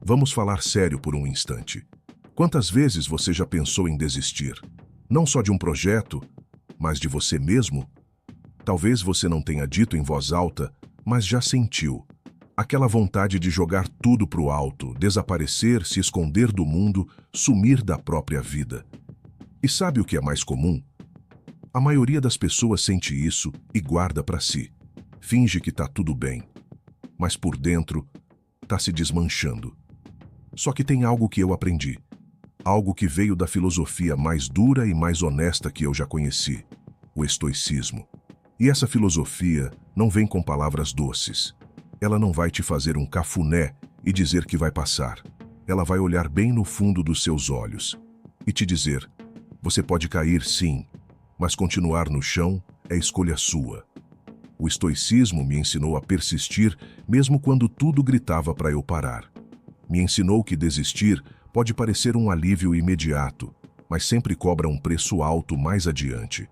Vamos falar sério por um instante. Quantas vezes você já pensou em desistir? Não só de um projeto, mas de você mesmo? Talvez você não tenha dito em voz alta, mas já sentiu. Aquela vontade de jogar tudo pro alto, desaparecer, se esconder do mundo, sumir da própria vida. E sabe o que é mais comum? A maioria das pessoas sente isso e guarda para si. Finge que tá tudo bem, mas por dentro tá se desmanchando. Só que tem algo que eu aprendi. Algo que veio da filosofia mais dura e mais honesta que eu já conheci. O estoicismo. E essa filosofia não vem com palavras doces. Ela não vai te fazer um cafuné e dizer que vai passar. Ela vai olhar bem no fundo dos seus olhos e te dizer: você pode cair sim, mas continuar no chão é escolha sua. O estoicismo me ensinou a persistir mesmo quando tudo gritava para eu parar. Me ensinou que desistir pode parecer um alívio imediato, mas sempre cobra um preço alto mais adiante.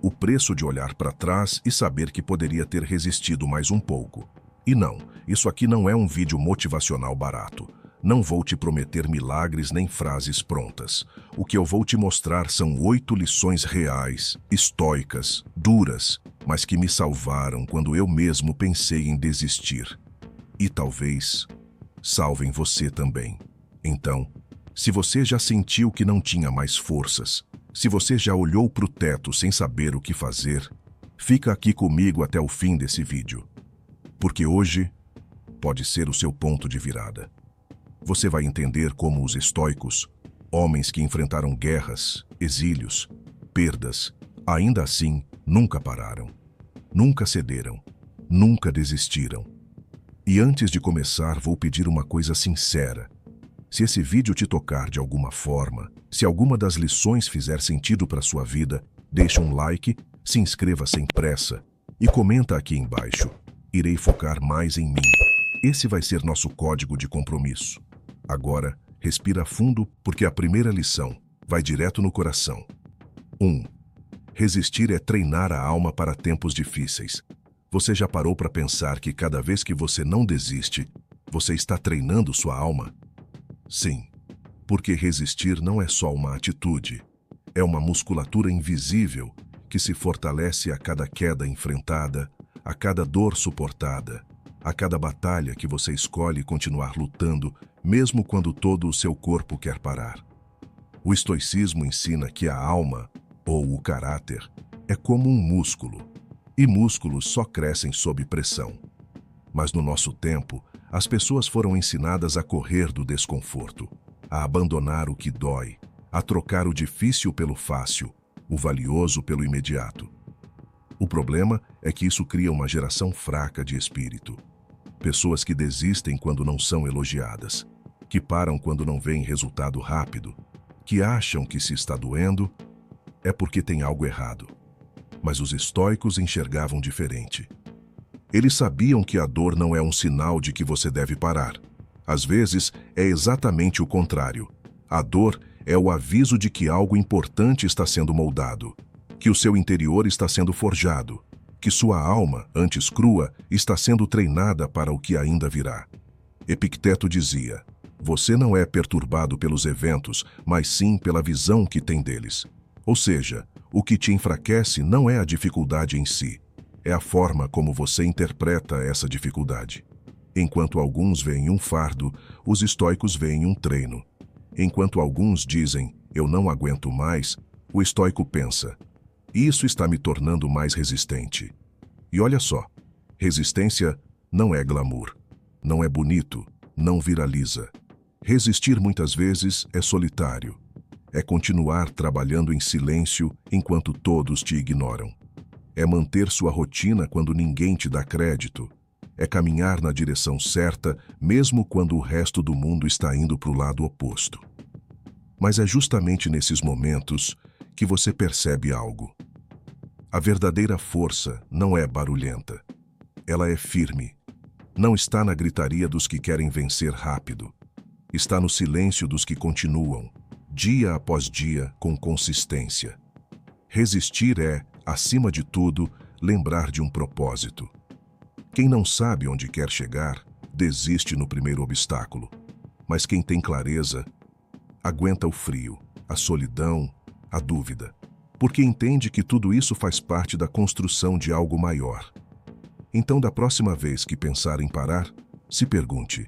O preço de olhar para trás e saber que poderia ter resistido mais um pouco. E não, isso aqui não é um vídeo motivacional barato. Não vou te prometer milagres nem frases prontas. O que eu vou te mostrar são 8 lições reais, estoicas, duras, mas que me salvaram quando eu mesmo pensei em desistir. E talvez salvem você também. Então, se você já sentiu que não tinha mais forças, se você já olhou para o teto sem saber o que fazer, fica aqui comigo até o fim desse vídeo. Porque hoje pode ser o seu ponto de virada. Você vai entender como os estoicos, homens que enfrentaram guerras, exílios, perdas, ainda assim nunca pararam, nunca cederam, nunca desistiram. E antes de começar, vou pedir uma coisa sincera. Se esse vídeo te tocar de alguma forma, se alguma das lições fizer sentido para sua vida, deixa um like, se inscreva sem pressa e comenta aqui embaixo. Irei focar mais em mim. Esse vai ser nosso código de compromisso. Agora, respira fundo porque a primeira lição vai direto no coração. 1. Resistir é treinar a alma para tempos difíceis. Você já parou para pensar que cada vez que você não desiste, você está treinando sua alma? Sim, porque resistir não é só uma atitude. É uma musculatura invisível que se fortalece a cada queda enfrentada, a cada dor suportada, a cada batalha que você escolhe continuar lutando, mesmo quando todo o seu corpo quer parar. O estoicismo ensina que a alma, ou o caráter, é como um músculo, e músculos só crescem sob pressão. Mas no nosso tempo, as pessoas foram ensinadas a correr do desconforto, a abandonar o que dói, a trocar o difícil pelo fácil, o valioso pelo imediato. O problema é que isso cria uma geração fraca de espírito. Pessoas que desistem quando não são elogiadas, que param quando não veem resultado rápido, que acham que se está doendo, é porque tem algo errado. Mas os estoicos enxergavam diferente. Eles sabiam que a dor não é um sinal de que você deve parar. Às vezes, é exatamente o contrário. A dor é o aviso de que algo importante está sendo moldado, que o seu interior está sendo forjado, que sua alma, antes crua, está sendo treinada para o que ainda virá. Epicteto dizia: você não é perturbado pelos eventos, mas sim pela visão que tem deles. Ou seja, o que te enfraquece não é a dificuldade em si, é a forma como você interpreta essa dificuldade. Enquanto alguns veem um fardo, os estoicos veem um treino. Enquanto alguns dizem, eu não aguento mais, o estoico pensa, isso está me tornando mais resistente. E olha só, resistência não é glamour, não é bonito, não viraliza. Resistir muitas vezes é solitário. É continuar trabalhando em silêncio enquanto todos te ignoram. É manter sua rotina quando ninguém te dá crédito. É caminhar na direção certa, mesmo quando o resto do mundo está indo para o lado oposto. Mas é justamente nesses momentos que você percebe algo. A verdadeira força não é barulhenta. Ela é firme. Não está na gritaria dos que querem vencer rápido. Está no silêncio dos que continuam, dia após dia, com consistência. Resistir é, acima de tudo, lembrar de um propósito. Quem não sabe onde quer chegar, desiste no primeiro obstáculo. Mas quem tem clareza, aguenta o frio, a solidão, a dúvida, porque entende que tudo isso faz parte da construção de algo maior. Então, da próxima vez que pensar em parar, se pergunte: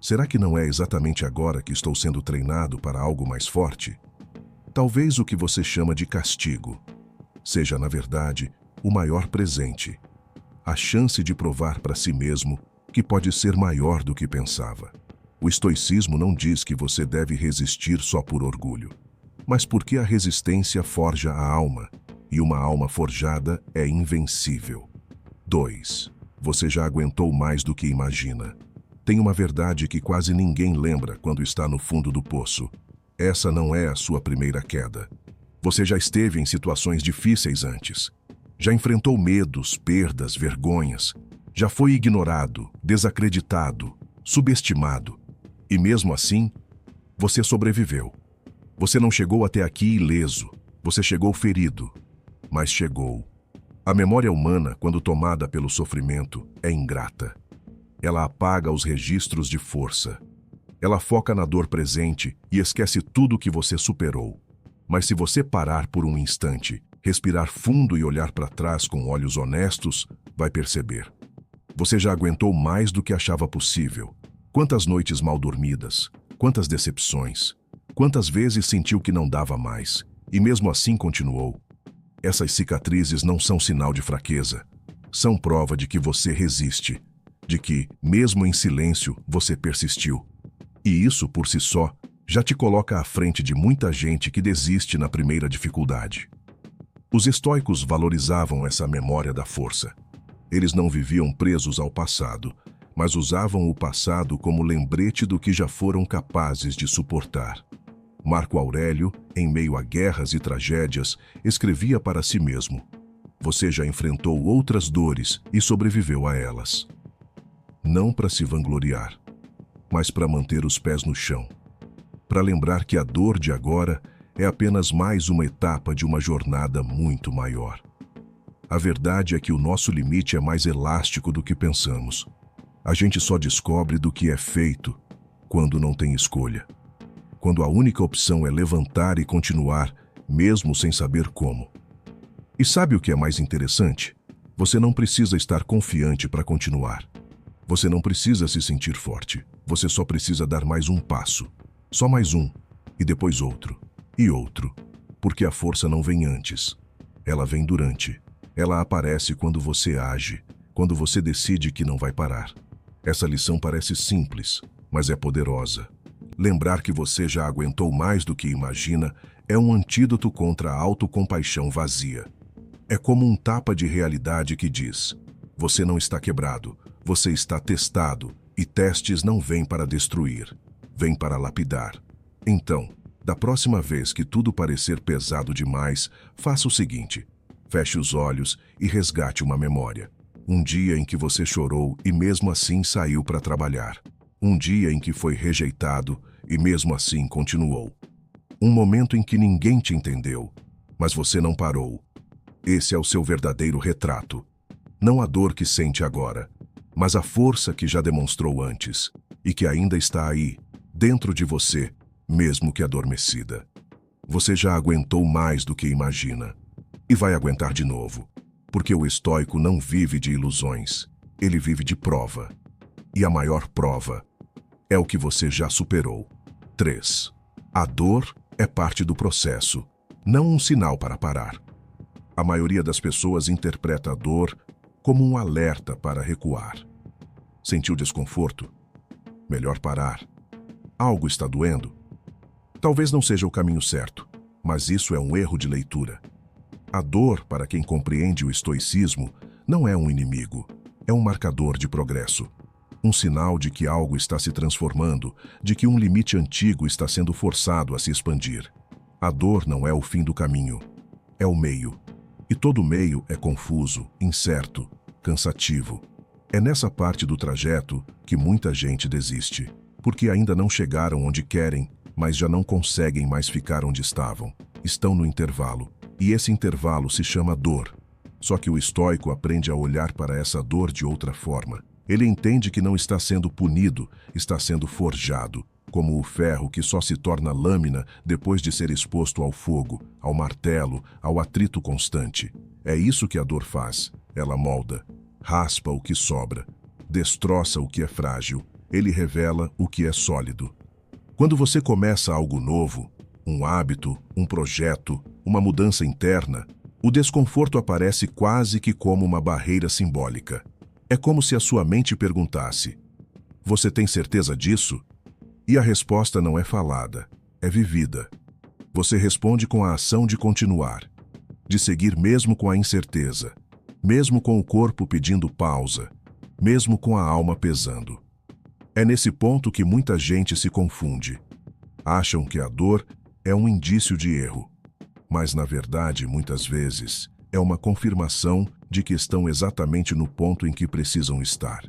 será que não é exatamente agora que estou sendo treinado para algo mais forte? Talvez o que você chama de castigo seja, na verdade, o maior presente, a chance de provar para si mesmo que pode ser maior do que pensava. O estoicismo não diz que você deve resistir só por orgulho, mas porque a resistência forja a alma, e uma alma forjada é invencível. 2. Você já aguentou mais do que imagina. Tem uma verdade que quase ninguém lembra quando está no fundo do poço. Essa não é a sua primeira queda. Você já esteve em situações difíceis antes. Já enfrentou medos, perdas, vergonhas. Já foi ignorado, desacreditado, subestimado. E mesmo assim, você sobreviveu. Você não chegou até aqui ileso. Você chegou ferido. Mas chegou. A memória humana, quando tomada pelo sofrimento, é ingrata. Ela apaga os registros de força. Ela foca na dor presente e esquece tudo que você superou. Mas se você parar por um instante, respirar fundo e olhar para trás com olhos honestos, vai perceber. Você já aguentou mais do que achava possível. Quantas noites mal dormidas, quantas decepções, quantas vezes sentiu que não dava mais, e mesmo assim continuou. Essas cicatrizes não são sinal de fraqueza, são prova de que você resiste, de que, mesmo em silêncio, você persistiu. E isso, por si só, já te coloca à frente de muita gente que desiste na primeira dificuldade. Os estoicos valorizavam essa memória da força. Eles não viviam presos ao passado, mas usavam o passado como lembrete do que já foram capazes de suportar. Marco Aurélio, em meio a guerras e tragédias, escrevia para si mesmo: você já enfrentou outras dores e sobreviveu a elas. Não para se vangloriar, mas para manter os pés no chão. Para lembrar que a dor de agora é apenas mais uma etapa de uma jornada muito maior. A verdade é que o nosso limite é mais elástico do que pensamos. A gente só descobre do que é feito quando não tem escolha. Quando a única opção é levantar e continuar, mesmo sem saber como. E sabe o que é mais interessante? Você não precisa estar confiante para continuar. Você não precisa se sentir forte. Você só precisa dar mais um passo. Só mais um, e depois outro, e outro. Porque a força não vem antes. Ela vem durante. Ela aparece quando você age, quando você decide que não vai parar. Essa lição parece simples, mas é poderosa. Lembrar que você já aguentou mais do que imagina é um antídoto contra a autocompaixão vazia. É como um tapa de realidade que diz: você não está quebrado, você está testado, e testes não vêm para destruir, vêm para lapidar. Então, da próxima vez que tudo parecer pesado demais, faça o seguinte: feche os olhos e resgate uma memória. Um dia em que você chorou e mesmo assim saiu para trabalhar. Um dia em que foi rejeitado e mesmo assim continuou. Um momento em que ninguém te entendeu, mas você não parou. Esse é o seu verdadeiro retrato. Não a dor que sente agora, mas a força que já demonstrou antes e que ainda está aí, dentro de você, mesmo que adormecida. Você já aguentou mais do que imagina. E vai aguentar de novo. Porque o estoico não vive de ilusões, ele vive de prova. E a maior prova é o que você já superou. 3. A dor é parte do processo, não um sinal para parar. A maioria das pessoas interpreta a dor como um alerta para recuar. Sentiu desconforto? Melhor parar. Algo está doendo? Talvez não seja o caminho certo, mas isso é um erro de leitura. A dor, para quem compreende o estoicismo, não é um inimigo, é um marcador de progresso. Um sinal de que algo está se transformando, de que um limite antigo está sendo forçado a se expandir. A dor não é o fim do caminho, é o meio. E todo meio é confuso, incerto, cansativo. É nessa parte do trajeto que muita gente desiste, porque ainda não chegaram onde querem, mas já não conseguem mais ficar onde estavam. Estão no intervalo. E esse intervalo se chama dor. Só que o estoico aprende a olhar para essa dor de outra forma. Ele entende que não está sendo punido, está sendo forjado. como o ferro que só se torna lâmina depois de ser exposto ao fogo, ao martelo, ao atrito constante. É isso que a dor faz. Ela molda, raspa o que sobra, destroça o que é frágil, ele revela o que é sólido. Quando você começa algo novo, um hábito, um projeto, uma mudança interna, o desconforto aparece quase que como uma barreira simbólica. É como se a sua mente perguntasse: você tem certeza disso? E a resposta não é falada, é vivida. Você responde com a ação de continuar, de seguir mesmo com a incerteza, mesmo com o corpo pedindo pausa, mesmo com a alma pesando. É nesse ponto que muita gente se confunde. Acham que a dor é um indício de erro, mas na verdade, muitas vezes, é uma confirmação de que estão exatamente no ponto em que precisam estar.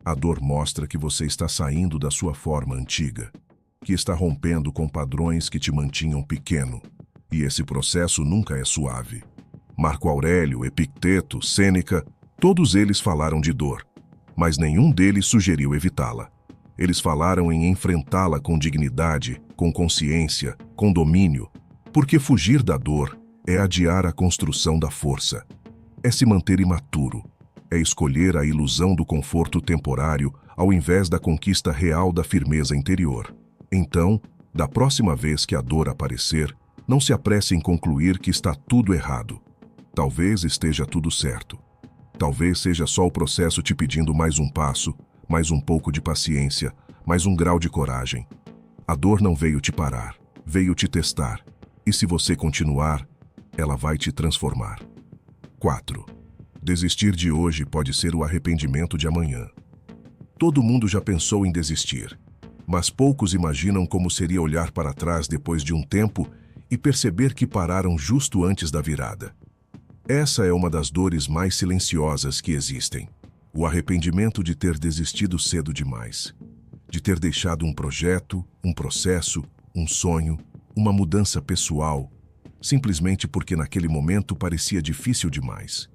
A dor mostra que você está saindo da sua forma antiga, que está rompendo com padrões que te mantinham pequeno, e esse processo nunca é suave. Marco Aurélio, Epicteto, Sêneca, todos eles falaram de dor, mas nenhum deles sugeriu evitá-la. Eles falaram em enfrentá-la com dignidade, com consciência, com domínio, porque fugir da dor é adiar a construção da força, é se manter imaturo, é escolher a ilusão do conforto temporário ao invés da conquista real da firmeza interior. Então, da próxima vez que a dor aparecer, não se apresse em concluir que está tudo errado. Talvez esteja tudo certo. Talvez seja só o processo te pedindo mais um passo, mais um pouco de paciência, mais um grau de coragem. A dor não veio te parar, veio te testar. E se você continuar, ela vai te transformar. 4. Desistir de hoje pode ser o arrependimento de amanhã. Todo mundo já pensou em desistir, mas poucos imaginam como seria olhar para trás depois de um tempo e perceber que pararam justo antes da virada. Essa é uma das dores mais silenciosas que existem. O arrependimento de ter desistido cedo demais. De ter deixado um projeto, um processo, um sonho, uma mudança pessoal, simplesmente porque naquele momento parecia difícil demais.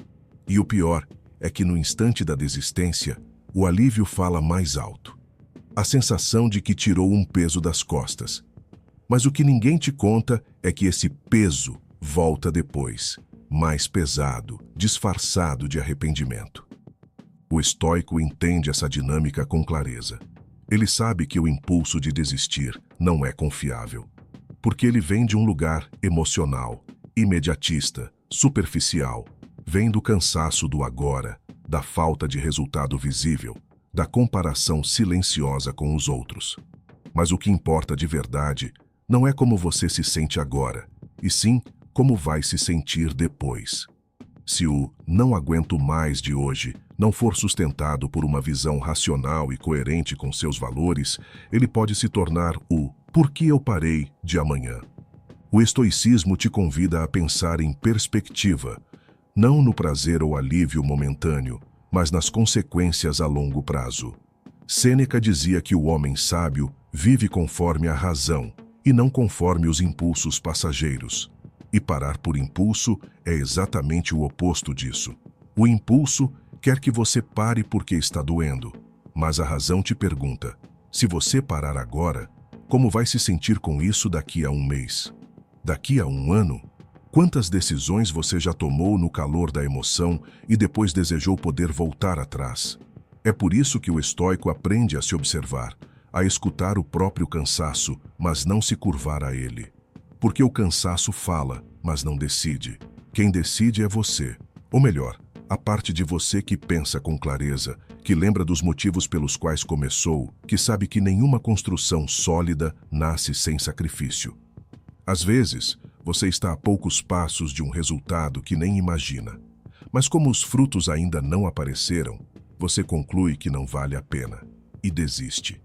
E o pior é que no instante da desistência, o alívio fala mais alto. A sensação de que tirou um peso das costas. Mas o que ninguém te conta é que esse peso volta depois, mais pesado, disfarçado de arrependimento. O estoico entende essa dinâmica com clareza. Ele sabe que o impulso de desistir não é confiável, porque ele vem de um lugar emocional, imediatista, superficial, vem do cansaço do agora, da falta de resultado visível, da comparação silenciosa com os outros. Mas o que importa de verdade não é como você se sente agora, e sim como vai se sentir depois. Se o "não aguento mais" de hoje não for sustentado por uma visão racional e coerente com seus valores, ele pode se tornar o "por que eu parei" de amanhã. O estoicismo te convida a pensar em perspectiva, não no prazer ou alívio momentâneo, mas nas consequências a longo prazo. Sêneca dizia que o homem sábio vive conforme a razão e não conforme os impulsos passageiros. E parar por impulso é exatamente o oposto disso. O impulso quer que você pare porque está doendo, mas a razão te pergunta: se você parar agora, como vai se sentir com isso daqui a um mês? Daqui a um ano? Quantas decisões você já tomou no calor da emoção e depois desejou poder voltar atrás? É por isso que o estoico aprende a se observar, a escutar o próprio cansaço, mas não se curvar a ele. Porque o cansaço fala, mas não decide. Quem decide é você. Ou melhor, a parte de você que pensa com clareza, que lembra dos motivos pelos quais começou, que sabe que nenhuma construção sólida nasce sem sacrifício. Às vezes, você está a poucos passos de um resultado que nem imagina. Mas como os frutos ainda não apareceram, você conclui que não vale a pena e desiste.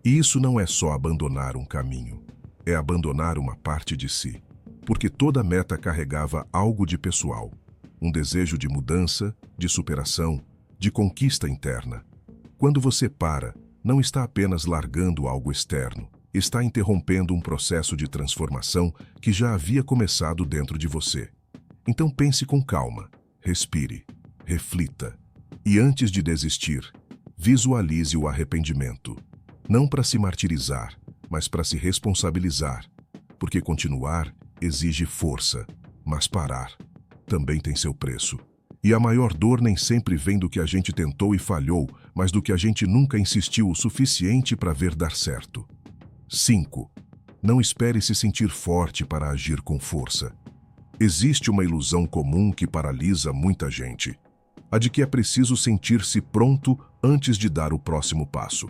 E isso não é só abandonar um caminho, é abandonar uma parte de si. Porque toda meta carregava algo de pessoal, um desejo de mudança, de superação, de conquista interna. Quando você para, não está apenas largando algo externo, está interrompendo um processo de transformação que já havia começado dentro de você. Então pense com calma, respire, reflita e antes de desistir, visualize o arrependimento. Não para se martirizar, mas para se responsabilizar, porque continuar exige força, mas parar também tem seu preço. E a maior dor nem sempre vem do que a gente tentou e falhou, mas do que a gente nunca insistiu o suficiente para ver dar certo. 5. Não espere se sentir forte para agir com força. Existe uma ilusão comum que paralisa muita gente. A de que é preciso sentir-se pronto antes de dar o próximo passo.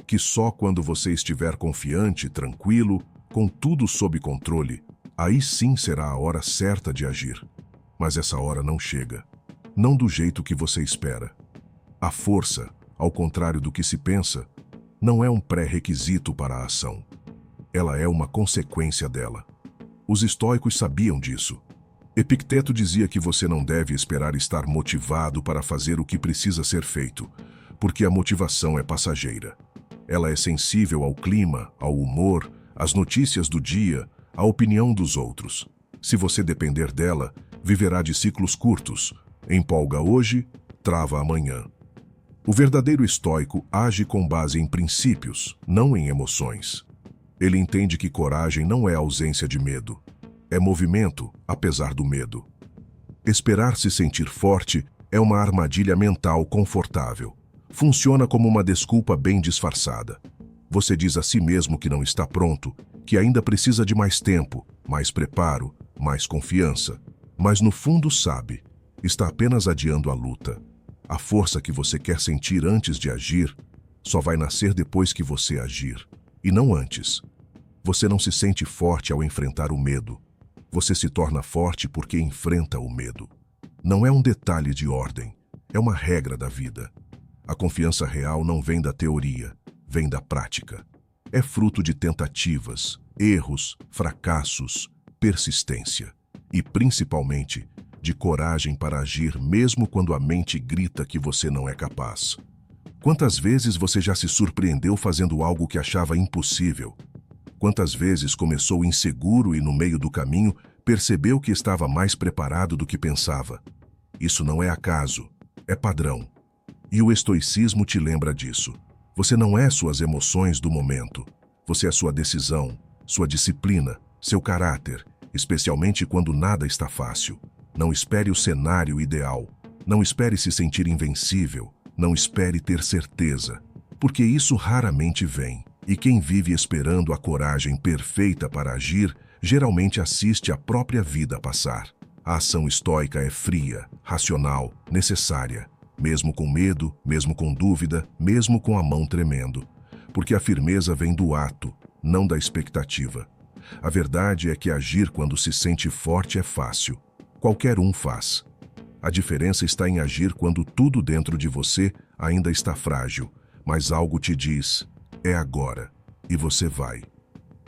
Que só quando você estiver confiante, tranquilo, com tudo sob controle, aí sim será a hora certa de agir. Mas essa hora não chega. Não do jeito que você espera. A força, ao contrário do que se pensa, não é um pré-requisito para a ação. Ela é uma consequência dela. Os estoicos sabiam disso. Epicteto dizia que você não deve esperar estar motivado para fazer o que precisa ser feito, porque a motivação é passageira. Ela é sensível ao clima, ao humor, às notícias do dia, à opinião dos outros. Se você depender dela, viverá de ciclos curtos. Empolga hoje, trava amanhã. O verdadeiro estoico age com base em princípios, não em emoções. Ele entende que coragem não é ausência de medo. É movimento, apesar do medo. Esperar se sentir forte é uma armadilha mental confortável. Funciona como uma desculpa bem disfarçada. Você diz a si mesmo que não está pronto, que ainda precisa de mais tempo, mais preparo, mais confiança. Mas no fundo sabe, está apenas adiando a luta. A força que você quer sentir antes de agir só vai nascer depois que você agir, e não antes. Você não se sente forte ao enfrentar o medo. Você se torna forte porque enfrenta o medo. Não é um detalhe de ordem, é uma regra da vida. A confiança real não vem da teoria, vem da prática. É fruto de tentativas, erros, fracassos, persistência e, principalmente, de coragem para agir mesmo quando a mente grita que você não é capaz. Quantas vezes você já se surpreendeu fazendo algo que achava impossível? Quantas vezes começou inseguro e no meio do caminho percebeu que estava mais preparado do que pensava? Isso não é acaso, é padrão. E o estoicismo te lembra disso. Você não é suas emoções do momento. Você é sua decisão, sua disciplina, seu caráter, especialmente quando nada está fácil. Não espere o cenário ideal. Não espere se sentir invencível. Não espere ter certeza, porque isso raramente vem. E quem vive esperando a coragem perfeita para agir, geralmente assiste a própria vida passar. A ação estoica é fria, racional, necessária, mesmo com medo, mesmo com dúvida, mesmo com a mão tremendo. Porque a firmeza vem do ato, não da expectativa. A verdade é que agir quando se sente forte é fácil. Qualquer um faz. A diferença está em agir quando tudo dentro de você ainda está frágil, mas algo te diz, é agora, e você vai.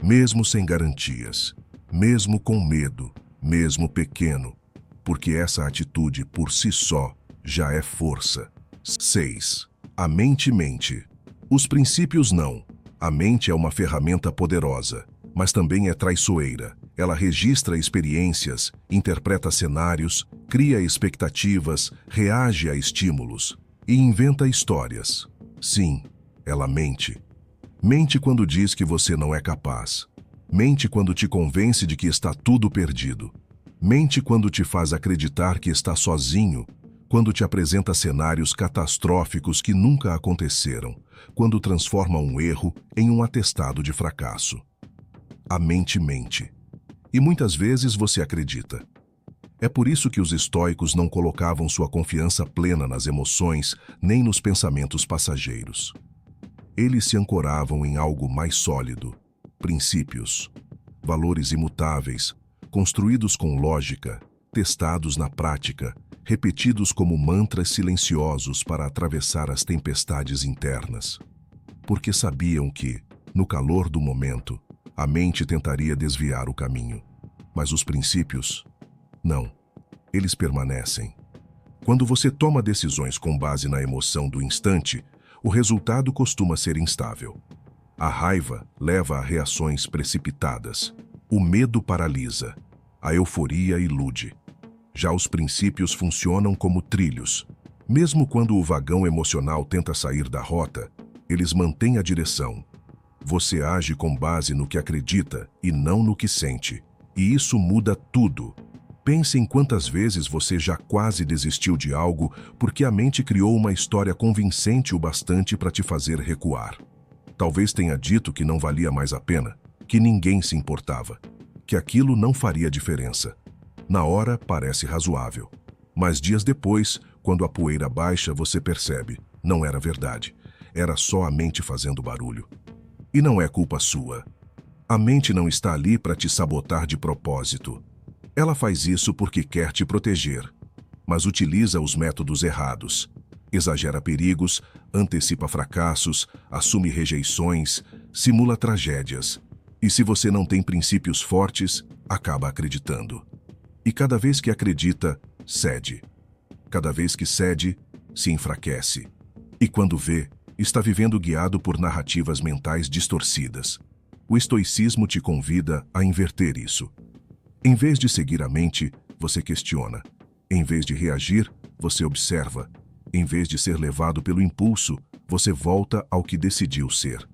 Mesmo sem garantias, mesmo com medo, mesmo pequeno, porque essa atitude por si só já é força. 6. A mente mente. Os princípios não. A mente é uma ferramenta poderosa, mas também é traiçoeira. Ela registra experiências, interpreta cenários, cria expectativas, reage a estímulos e inventa histórias. Sim, ela mente. Mente quando diz que você não é capaz. Mente quando te convence de que está tudo perdido. Mente quando te faz acreditar que está sozinho, quando te apresenta cenários catastróficos que nunca aconteceram, quando transforma um erro em um atestado de fracasso. A mente mente. E muitas vezes você acredita. É por isso que os estoicos não colocavam sua confiança plena nas emoções nem nos pensamentos passageiros. Eles se ancoravam em algo mais sólido, princípios, valores imutáveis, construídos com lógica, testados na prática, repetidos como mantras silenciosos para atravessar as tempestades internas. Porque sabiam que, no calor do momento, a mente tentaria desviar o caminho. Mas os princípios, não. Eles permanecem. Quando você toma decisões com base na emoção do instante, o resultado costuma ser instável. A raiva leva a reações precipitadas. O medo paralisa. A euforia ilude. Já os princípios funcionam como trilhos. Mesmo quando o vagão emocional tenta sair da rota, eles mantêm a direção. Você age com base no que acredita e não no que sente. E isso muda tudo. Pense em quantas vezes você já quase desistiu de algo porque a mente criou uma história convincente o bastante para te fazer recuar. Talvez tenha dito que não valia mais a pena, que ninguém se importava, que aquilo não faria diferença. Na hora parece razoável, mas dias depois, quando a poeira baixa, você percebe, não era verdade, era só a mente fazendo barulho. E não é culpa sua. A mente não está ali para te sabotar de propósito. Ela faz isso porque quer te proteger, mas utiliza os métodos errados. Exagera perigos, antecipa fracassos, assume rejeições, simula tragédias. E se você não tem princípios fortes, acaba acreditando. E cada vez que acredita, cede. Cada vez que cede, se enfraquece. E quando vê, está vivendo guiado por narrativas mentais distorcidas. O estoicismo te convida a inverter isso. Em vez de seguir a mente, você questiona. Em vez de reagir, você observa. Em vez de ser levado pelo impulso, você volta ao que decidiu ser.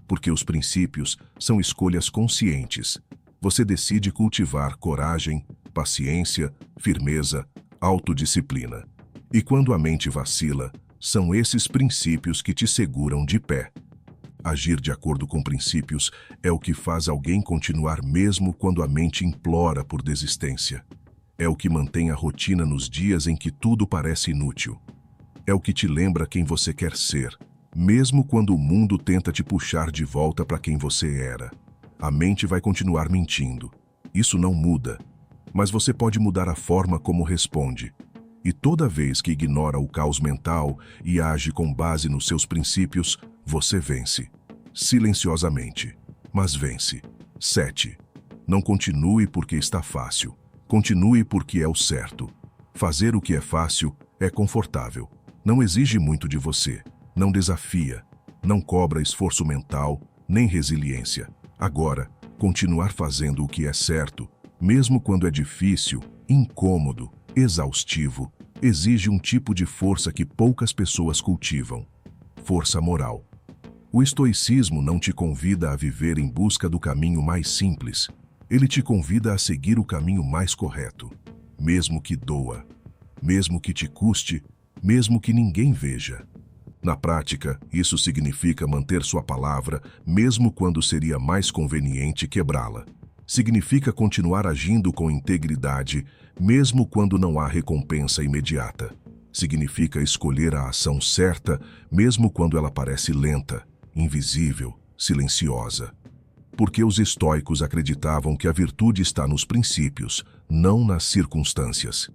Porque os princípios são escolhas conscientes. Você decide cultivar coragem, paciência, firmeza, autodisciplina. E quando a mente vacila, são esses princípios que te seguram de pé. Agir de acordo com princípios é o que faz alguém continuar mesmo quando a mente implora por desistência. É o que mantém a rotina nos dias em que tudo parece inútil. É o que te lembra quem você quer ser, mesmo quando o mundo tenta te puxar de volta para quem você era. A mente vai continuar mentindo. Isso não muda, mas você pode mudar a forma como responde. E toda vez que ignora o caos mental e age com base nos seus princípios, você vence. Silenciosamente, mas vence. 7. Não continue porque está fácil. Continue porque é o certo. Fazer o que é fácil é confortável. Não exige muito de você. Não desafia. Não cobra esforço mental, nem resiliência. Agora, continuar fazendo o que é certo, mesmo quando é difícil, incômodo, exaustivo, exige um tipo de força que poucas pessoas cultivam. Força moral. O estoicismo não te convida a viver em busca do caminho mais simples. Ele te convida a seguir o caminho mais correto, mesmo que doa, mesmo que te custe, mesmo que ninguém veja. Na prática, isso significa manter sua palavra, mesmo quando seria mais conveniente quebrá-la. Significa continuar agindo com integridade, mesmo quando não há recompensa imediata. Significa escolher a ação certa, mesmo quando ela parece lenta, invisível, silenciosa. Porque os estoicos acreditavam que a virtude está nos princípios, não nas circunstâncias.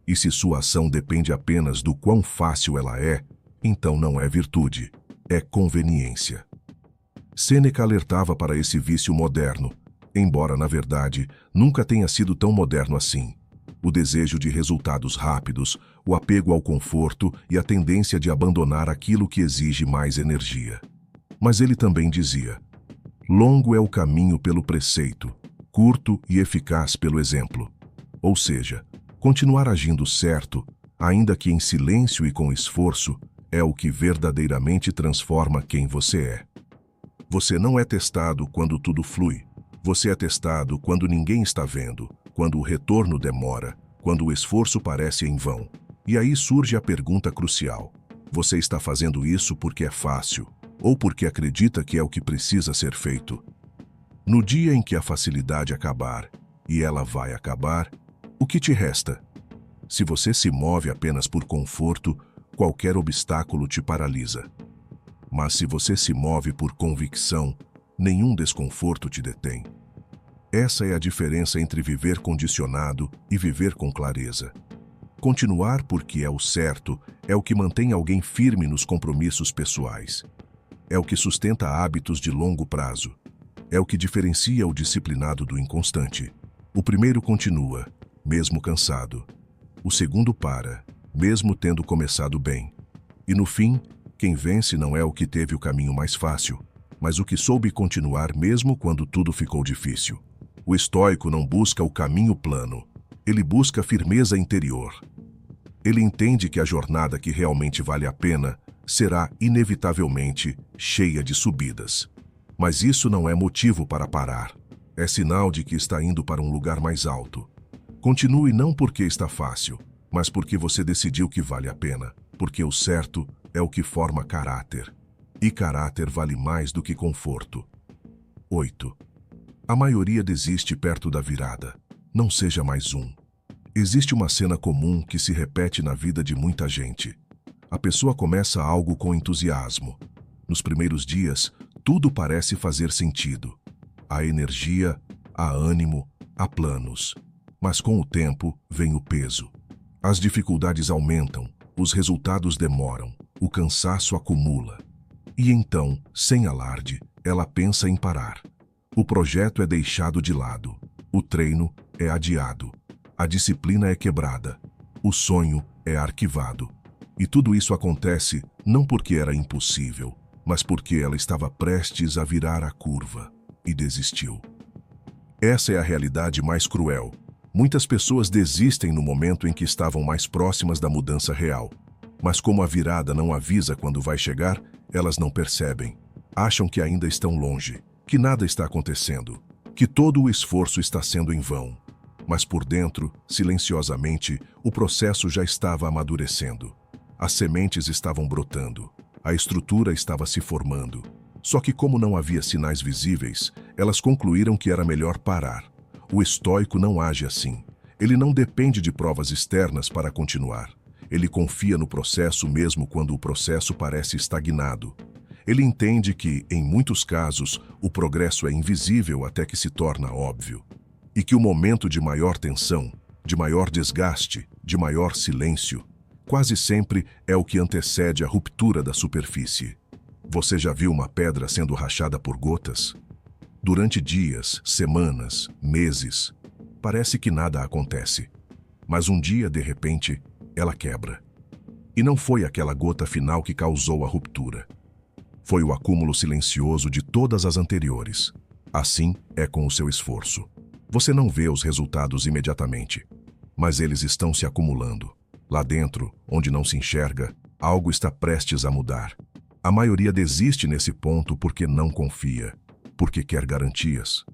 E se sua ação depende apenas do quão fácil ela é, então não é virtude, é conveniência. Sêneca alertava para esse vício moderno, embora, na verdade, nunca tenha sido tão moderno assim. O desejo de resultados rápidos, o apego ao conforto e a tendência de abandonar aquilo que exige mais energia. Mas ele também dizia: longo é o caminho pelo preceito, curto e eficaz pelo exemplo. Ou seja, continuar agindo certo, ainda que em silêncio e com esforço, é o que verdadeiramente transforma quem você é. Você não é testado quando tudo flui. Você é testado quando ninguém está vendo, quando o retorno demora, quando o esforço parece em vão. E aí surge a pergunta crucial: você está fazendo isso porque é fácil, ou porque acredita que é o que precisa ser feito? No dia em que a facilidade acabar, e ela vai acabar, o que te resta? Se você se move apenas por conforto, qualquer obstáculo te paralisa. Mas se você se move por convicção, nenhum desconforto te detém. Essa é a diferença entre viver condicionado e viver com clareza. Continuar porque é o certo é o que mantém alguém firme nos compromissos pessoais. É o que sustenta hábitos de longo prazo. É o que diferencia o disciplinado do inconstante. O primeiro continua, mesmo cansado. O segundo para, mesmo tendo começado bem. E no fim, quem vence não é o que teve o caminho mais fácil, mas o que soube continuar mesmo quando tudo ficou difícil. O estoico não busca o caminho plano, ele busca firmeza interior. Ele entende que a jornada que realmente vale a pena será, inevitavelmente, cheia de subidas. Mas isso não é motivo para parar. É sinal de que está indo para um lugar mais alto. Continue não porque está fácil, mas porque você decidiu que vale a pena. Porque o certo é o que forma caráter. E caráter vale mais do que conforto. 8. A maioria desiste perto da virada. Não seja mais um. Existe uma cena comum que se repete na vida de muita gente. A pessoa começa algo com entusiasmo. Nos primeiros dias, tudo parece fazer sentido. Há energia, há ânimo, há planos. Mas com o tempo vem o peso. As dificuldades aumentam, os resultados demoram, o cansaço acumula. E então, sem alarde, ela pensa em parar. O projeto é deixado de lado, o treino é adiado, a disciplina é quebrada, o sonho é arquivado. E tudo isso acontece não porque era impossível, mas porque ela estava prestes a virar a curva e desistiu. Essa é a realidade mais cruel. Muitas pessoas desistem no momento em que estavam mais próximas da mudança real. Mas como a virada não avisa quando vai chegar, elas não percebem. Acham que ainda estão longe, que nada está acontecendo, que todo o esforço está sendo em vão. Mas por dentro, silenciosamente, o processo já estava amadurecendo. As sementes estavam brotando, a estrutura estava se formando. Só que como não havia sinais visíveis, elas concluíram que era melhor parar. O estoico não age assim. Ele não depende de provas externas para continuar. Ele confia no processo mesmo quando o processo parece estagnado. Ele entende que, em muitos casos, o progresso é invisível até que se torna óbvio. E que o momento de maior tensão, de maior desgaste, de maior silêncio, quase sempre é o que antecede a ruptura da superfície. Você já viu uma pedra sendo rachada por gotas? Durante dias, semanas, meses, parece que nada acontece. Mas um dia, de repente, ela quebra. E não foi aquela gota final que causou a ruptura. Foi o acúmulo silencioso de todas as anteriores. Assim é com o seu esforço. Você não vê os resultados imediatamente, mas eles estão se acumulando. Lá dentro, onde não se enxerga, algo está prestes a mudar. A maioria desiste nesse ponto porque não confia, porque quer garantias.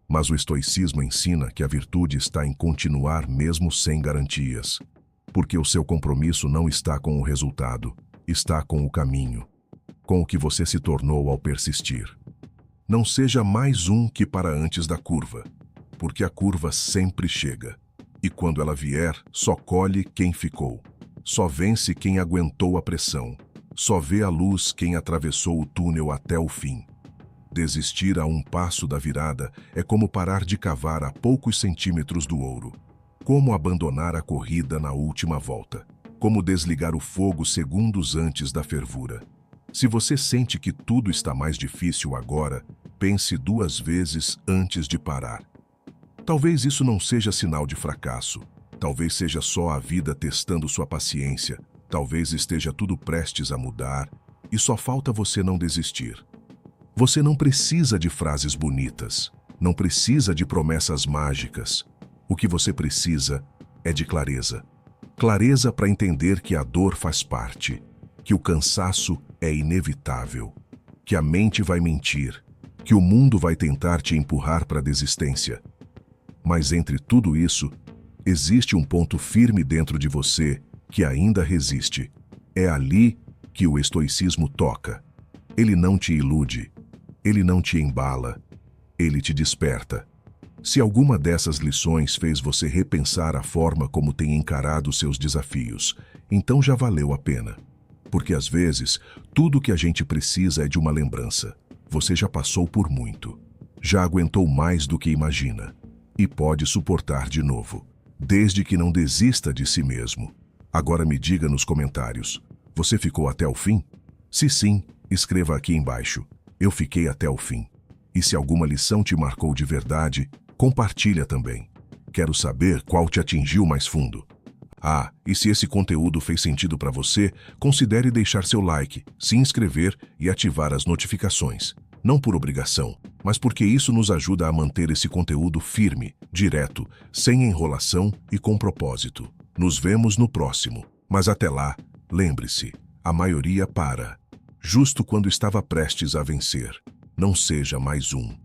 Mas o estoicismo ensina que a virtude está em continuar mesmo sem garantias. Porque o seu compromisso não está com o resultado, está com o caminho, com o que você se tornou ao persistir. Não seja mais um que para antes da curva, porque a curva sempre chega. E quando ela vier, só colhe quem ficou. Só vence quem aguentou a pressão. Só vê a luz quem atravessou o túnel até o fim. Desistir a um passo da virada é como parar de cavar a poucos centímetros do ouro. Como abandonar a corrida na última volta. Como desligar o fogo segundos antes da fervura. Se você sente que tudo está mais difícil agora, pense 2 vezes antes de parar. Talvez isso não seja sinal de fracasso. Talvez seja só a vida testando sua paciência. Talvez esteja tudo prestes a mudar e só falta você não desistir. Você não precisa de frases bonitas. Não precisa de promessas mágicas. O que você precisa é de clareza. Clareza para entender que a dor faz parte, que o cansaço é inevitável, que a mente vai mentir, que o mundo vai tentar te empurrar para a desistência. Mas entre tudo isso, existe um ponto firme dentro de você que ainda resiste. É ali que o estoicismo toca. Ele não te ilude, ele não te embala, ele te desperta. Se alguma dessas lições fez você repensar a forma como tem encarado seus desafios, então já valeu a pena. Porque às vezes, tudo que a gente precisa é de uma lembrança. Você já passou por muito, já aguentou mais do que imagina. E pode suportar de novo, desde que não desista de si mesmo. Agora me diga nos comentários, você ficou até o fim? Se sim, escreva aqui embaixo, eu fiquei até o fim. E se alguma lição te marcou de verdade, compartilha também. Quero saber qual te atingiu mais fundo. Ah, e se esse conteúdo fez sentido para você, considere deixar seu like, se inscrever e ativar as notificações. Não por obrigação, mas porque isso nos ajuda a manter esse conteúdo firme, direto, sem enrolação e com propósito. Nos vemos no próximo. Mas até lá, lembre-se, a maioria para, justo quando estava prestes a vencer. Não seja mais um.